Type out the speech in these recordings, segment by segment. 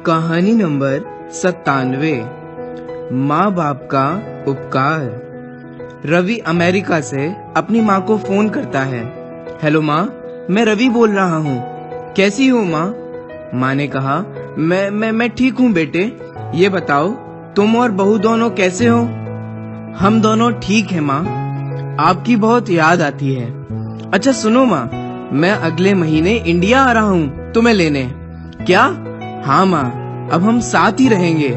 कहानी नंबर 97। माँ बाप का उपकार। रवि अमेरिका से अपनी माँ को फोन करता है। हेलो माँ, मैं रवि बोल रहा हूँ। कैसी हो माँ? माँ ने कहा, मैं ठीक हूँ बेटे। ये बताओ तुम और बहू दोनों कैसे हो? हम दोनों ठीक हैं माँ, आपकी बहुत याद आती है। अच्छा सुनो माँ, मैं अगले महीने इंडिया आ रहा हूँ तुम्हें लेने। क्या? हाँ माँ, अब हम साथ ही रहेंगे।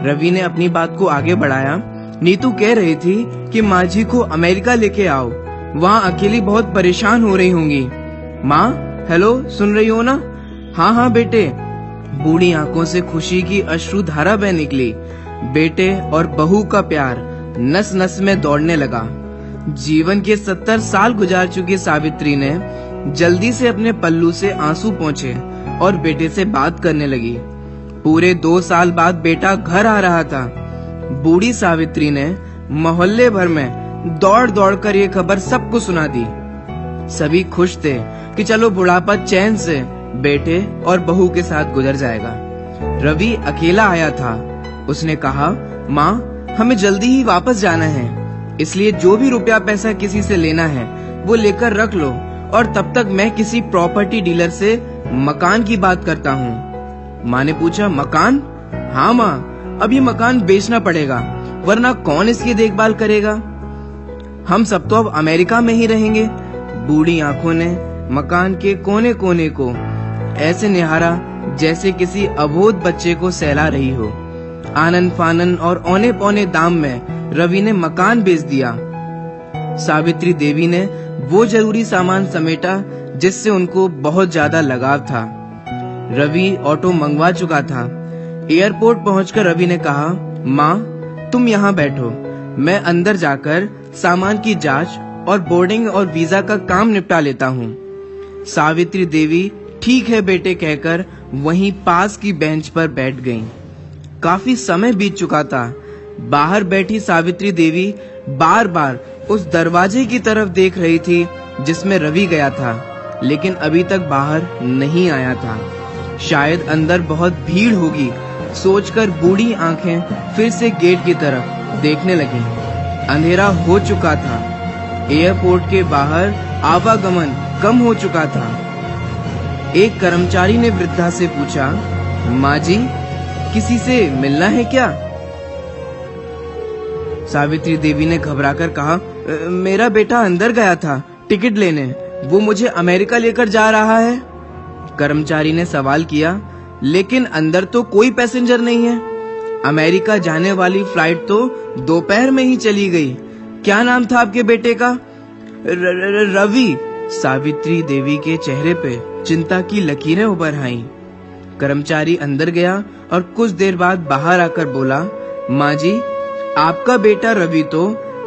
रवि ने अपनी बात को आगे बढ़ाया। नीतू कह रही थी कि माँ जी को अमेरिका लेके आओ, वहाँ अकेली बहुत परेशान हो रही होंगी। माँ हेलो, सुन रही हो ना? हाँ बेटे। बूढ़ी आंखों से खुशी की अश्रुधारा बह निकली। बेटे और बहू का प्यार नस नस में दौड़ने लगा। जीवन के 70 साल गुजार चुकी सावित्री ने जल्दी से अपने पल्लू से आंसू पोंछे और बेटे से बात करने लगी। पूरे 2 साल बाद बेटा घर आ रहा था। बूढ़ी सावित्री ने मोहल्ले भर में दौड़ दौड़ कर ये खबर सबको सुना दी। सभी खुश थे कि चलो बुढ़ापा चैन से बेटे और बहू के साथ गुजर जाएगा। रवि अकेला आया था। उसने कहा, माँ हमें जल्दी ही वापस जाना है, इसलिए जो भी रुपया पैसा किसी से लेना है वो लेकर रख लो, और तब तक मैं किसी प्रॉपर्टी डीलर से मकान की बात करता हूँ। माँ ने पूछा, मकान? हाँ माँ, अब ये मकान बेचना पड़ेगा, वरना कौन इसकी देखभाल करेगा? हम सब तो अब अमेरिका में ही रहेंगे। बूढ़ी आंखों ने मकान के कोने कोने को ऐसे निहारा जैसे किसी अबोध बच्चे को सहला रही हो। आनन फानन और औने पौने दाम में रवि ने मकान बेच दिया। सावित्री देवी ने वो जरूरी सामान समेटा जिससे उनको बहुत ज्यादा लगाव था। रवि ऑटो मंगवा चुका था। एयरपोर्ट पहुंचकर रवि ने कहा, माँ तुम यहाँ बैठो, मैं अंदर जाकर सामान की जांच और बोर्डिंग और वीजा का काम निपटा लेता हूँ। सावित्री देवी ठीक है बेटे कहकर वहीं पास की बेंच पर बैठ गईं। काफी समय बीत चुका था। बाहर बैठी सावित्री देवी बार बार उस दरवाजे की तरफ देख रही थी जिसमें रवि गया था, लेकिन अभी तक बाहर नहीं आया था। शायद अंदर बहुत भीड़ होगी सोचकर बूढ़ी आंखें फिर से गेट की तरफ देखने लगीं। अंधेरा हो चुका था। एयरपोर्ट के बाहर आवागमन कम हो चुका था। एक कर्मचारी ने वृद्धा से पूछा, माँ जी किसी से मिलना है क्या? सावित्री देवी ने घबराकर कहा, मेरा बेटा अंदर गया था टिकट लेने, वो मुझे अमेरिका लेकर जा रहा है। कर्मचारी ने सवाल किया, लेकिन अंदर तो कोई पैसेंजर नहीं है। अमेरिका जाने वाली फ्लाइट तो दोपहर में ही चली गई। क्या नाम था आपके बेटे का? रवि। सावित्री देवी के चेहरे पे चिंता की लकीरें उभर आईं। कर्मचारी अंदर गया और कुछ देर बाद बाहर आकर बोला, माँ जी आपका बेटा रवि तो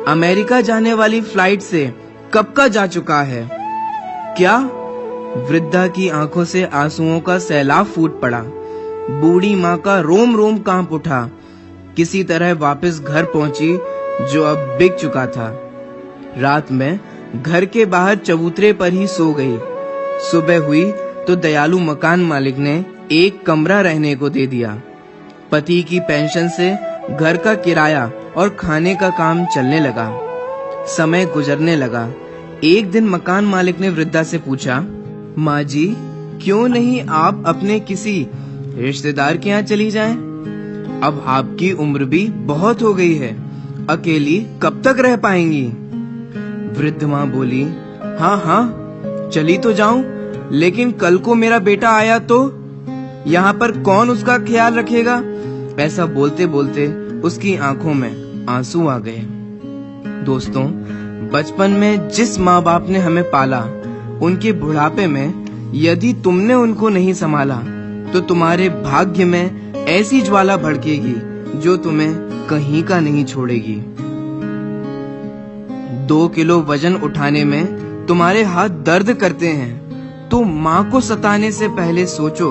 अमेरिका जाने वाली फ्लाइट से कब का जा चुका है। क्या? वृद्धा की आंखों से आंसुओं का सैलाब फूट पड़ा। बूढ़ी माँ का रोम रोम कांप उठा। किसी तरह वापस घर पहुंची जो अब बिक चुका था। रात में घर के बाहर चबूतरे पर ही सो गई। सुबह हुई तो दयालु मकान मालिक ने एक कमरा रहने को दे दिया। पति की पेंशन से घर का किराया और खाने का काम चलने लगा। समय गुजरने लगा। एक दिन मकान मालिक ने वृद्धा से पूछा, माँ जी क्यों नहीं आप अपने किसी रिश्तेदार के यहाँ चली जाएं? अब आपकी उम्र भी बहुत हो गई है, अकेली कब तक रह पाएंगी? वृद्ध माँ बोली, हाँ चली तो जाऊं, लेकिन कल को मेरा बेटा आया तो यहाँ पर कौन उसका ख्याल रखेगा? ऐसा बोलते बोलते उसकी आंखों में आंसू आ गए। दोस्तों, बचपन में जिस माँ बाप ने हमें पाला, उनके बुढ़ापे में यदि तुमने उनको नहीं संभाला तो तुम्हारे भाग्य में ऐसी ज्वाला भड़केगी जो तुम्हें कहीं का नहीं छोड़ेगी। 2 किलो वजन उठाने में तुम्हारे हाथ दर्द करते हैं तो माँ को सताने से पहले सोचो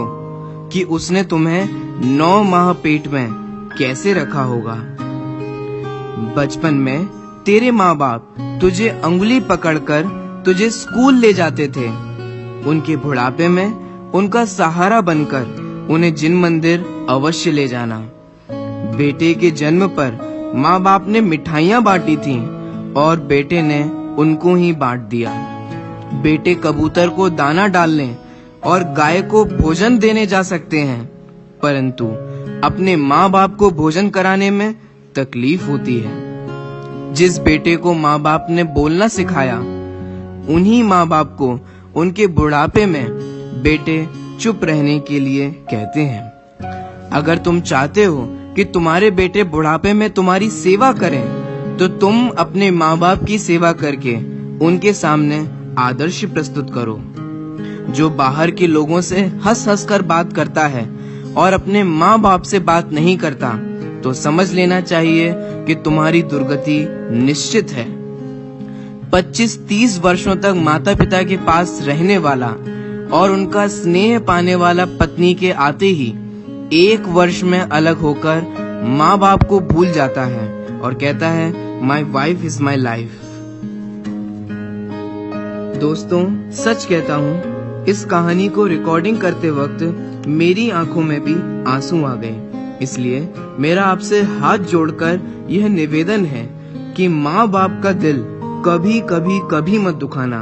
कि उसने तुम्हें 9 माह पेट में कैसे रखा होगा। बचपन में तेरे माँ बाप तुझे अंगुली पकड़कर तुझे स्कूल ले जाते थे। उनके बुढ़ापे में उनका सहारा बनकर उन्हें जिन मंदिर अवश्य ले जाना। बेटे के जन्म पर माँ बाप ने मिठाइयाँ बांटी थीं और बेटे ने उनको ही बांट दिया। बेटे कबूतर को दाना डालने और गाय को भोजन देने जा सकते हैं, परंतु अपने माँ बाप को भोजन कराने में तकलीफ होती है। जिस बेटे को माँ बाप ने बोलना सिखाया, उन्हीं माँ बाप को उनके बुढ़ापे में बेटे चुप रहने के लिए कहते हैं। अगर तुम चाहते हो कि तुम्हारे बेटे बुढ़ापे में तुम्हारी सेवा करें, तो तुम अपने माँ बाप की सेवा करके उनके सामने आदर्श प्रस्तुत करो। जो बाहर के लोगों से हंस हंस कर बात करता है और अपने माँ बाप से बात नहीं करता, तो समझ लेना चाहिए कि तुम्हारी दुर्गति निश्चित है। 25-30 वर्षों तक माता पिता के पास रहने वाला और उनका स्नेह पाने वाला पत्नी के आते ही 1 वर्ष में अलग होकर माँ बाप को भूल जाता है और कहता है, my wife is my life. दोस्तों, सच कहता हूँ, इस कहानी को रिकॉर्डिंग करते वक्त मेरी आंखों में भी आंसू आ गए। इसलिए मेरा आपसे हाथ जोड़कर यह निवेदन है कि माँ बाप का दिल कभी कभी कभी मत दुखाना।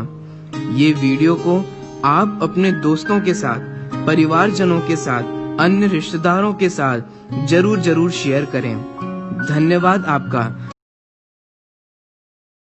ये वीडियो को आप अपने दोस्तों के साथ, परिवारजनों के साथ, अन्य रिश्तेदारों के साथ जरूर शेयर करें। धन्यवाद आपका